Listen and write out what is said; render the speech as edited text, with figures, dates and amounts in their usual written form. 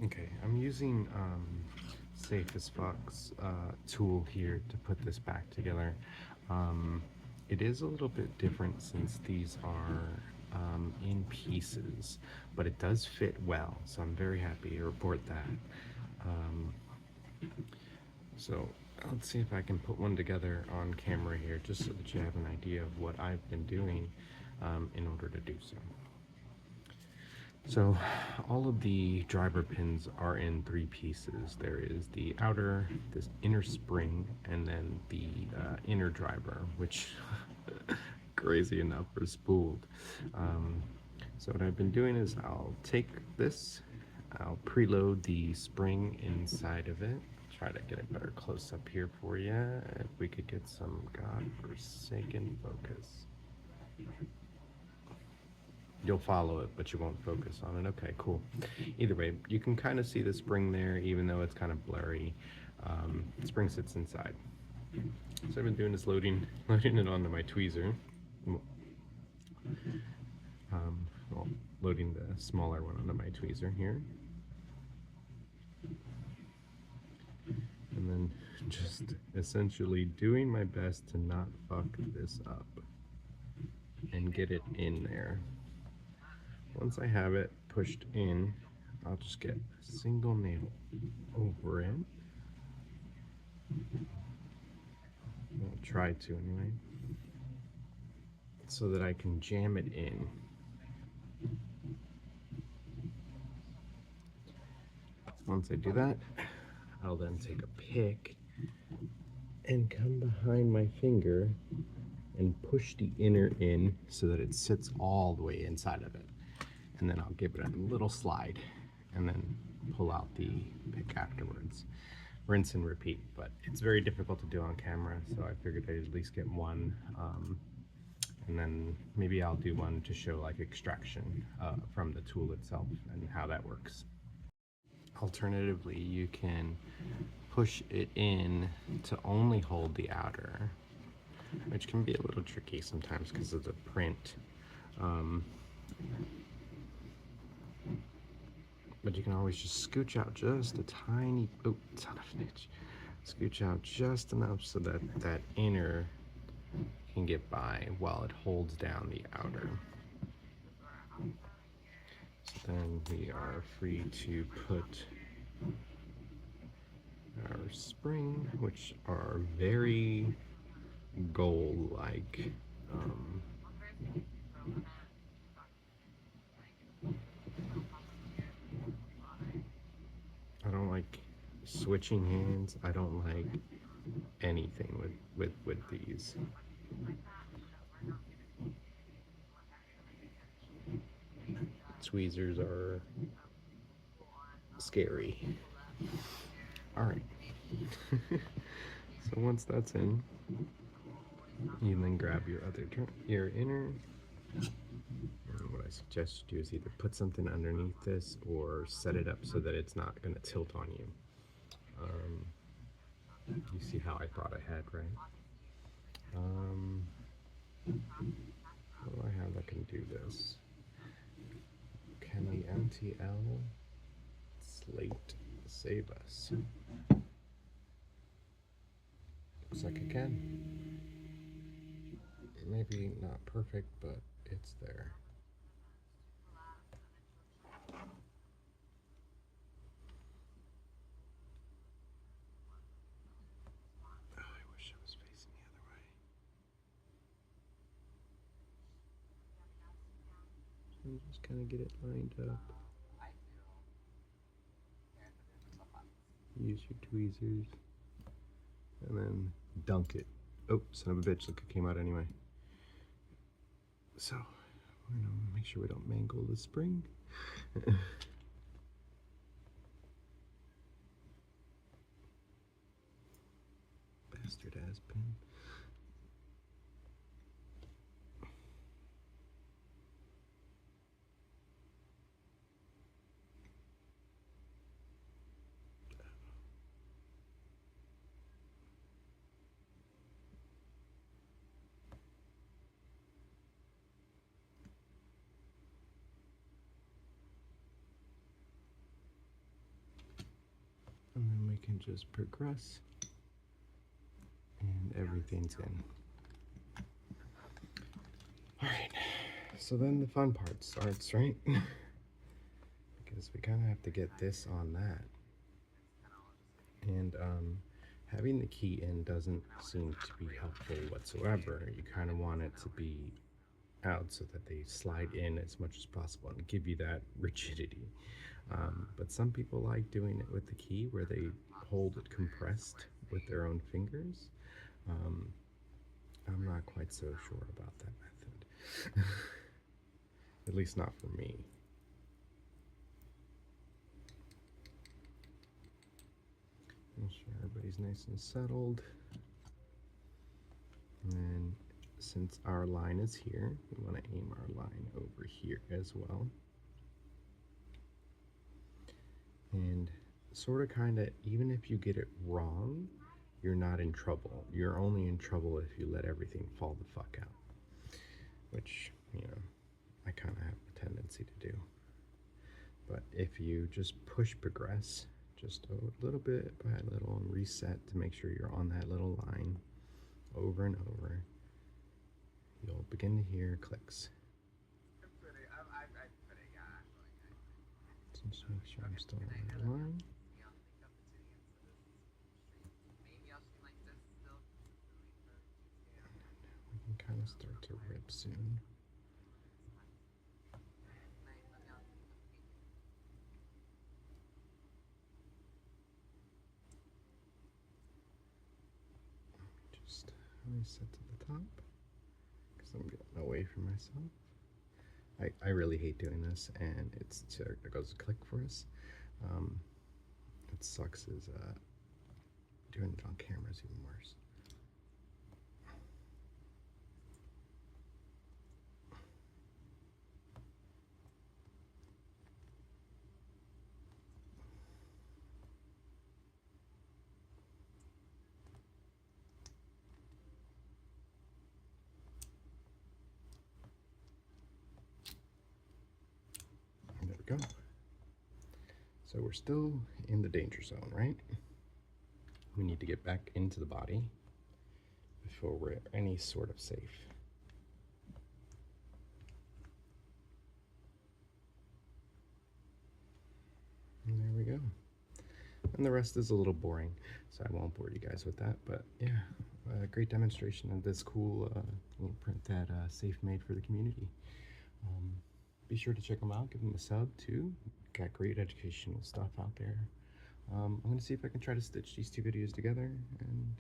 Okay, I'm using Safe as Fuck's tool here to put this back together. Um, it is a little bit different since these are in pieces, but it does fit well, so I'm very happy to report that. Um, so let's see if I can put one together on camera here, just so that you have an idea of what I've been doing in order to do so. So all of the driver pins are in three pieces. There is the outer, this inner spring, and then the inner driver, which crazy enough are spooled. Um, so what I've been doing is I'll take this, I'll preload the spring inside of it. Try to get a better close up here for you. If we could get some godforsaken focus. You'll follow it, but you won't focus on it. Okay, cool. Either way, you can kind of see the spring there, even though it's kind of blurry. The spring sits inside. So I've been doing is loading it onto my tweezer. Well, loading the smaller one onto my tweezer here. And then just essentially doing my best to not fuck this up and get it in there. Once I have it pushed in, I'll just get a single nail over it. I'll try to anyway, so that I can jam it in. Once I do that, I'll then take a pick and come behind my finger and push the inner in so that it sits all the way inside of it. And then I'll give it a little slide and then pull out the pick afterwards. Rinse and repeat, but it's very difficult to do on camera, so I figured I'd at least get one. And then maybe I'll do one to show like extraction from the tool itself and how that works. Alternatively, you can push it in to only hold the outer, which can be a little tricky sometimes because of the print. But you can always just scooch out just a tiny, oh, son of a bitch. Scooch out just enough so that that inner can get by while it holds down the outer. So then we are free to put our spring, which are very gold-like. I don't like switching hands. I don't like anything with these. Tweezers are scary. All right. So once that's in, you then grab your your inner. And what I suggest you do is either put something underneath this or set it up so that it's not going to tilt on you. You see how I thought I had, right? What do I have that can do this? Can the MTL slate save us? Looks like it can. Maybe not perfect, but it's there. Oh, I wish I was facing the other way. So just kind of get it lined up. Use your tweezers. And then dunk it. Oh, son of a bitch, look, it came out anyway. So, we're gonna make sure we don't mangle the spring. Bastard ass pin. I can just progress and everything's in. All right, so then the fun part starts, right? Because we kind of have to get this on that. And having the key in doesn't seem to be helpful whatsoever. You kind of want it to be out so that they slide in as much as possible and give you that rigidity. But some people like doing it with the key where they hold it compressed with their own fingers. I'm not quite so sure about that method. At least not for me. Make sure everybody's nice and settled. And then since our line is here, we want to aim our line over here as well. And sort of kind of, even if you get it wrong, you're not in trouble. You're only in trouble if you let everything fall the fuck out. Which, you know, I kind of have a tendency to do. But if you just push progress, just a little bit by little, and reset to make sure you're on that little line over and over, you'll begin to hear clicks. So just make sure I'm still on the line. We can kind of start to rip soon. Just reset to the top because I'm getting away from myself. I really hate doing this, and it goes click for us. It sucks is doing it on camera is even worse. And there we go. So we're still in the danger zone, right? We need to get back into the body before we're any sort of safe. And there we go. And the rest is a little boring, so I won't bore you guys with that. But yeah, a great demonstration of this cool little print that Safe made for the community. Be sure to check them out. Give them a sub too. Got great educational stuff out there. I'm going to see if I can try to stitch these two videos together and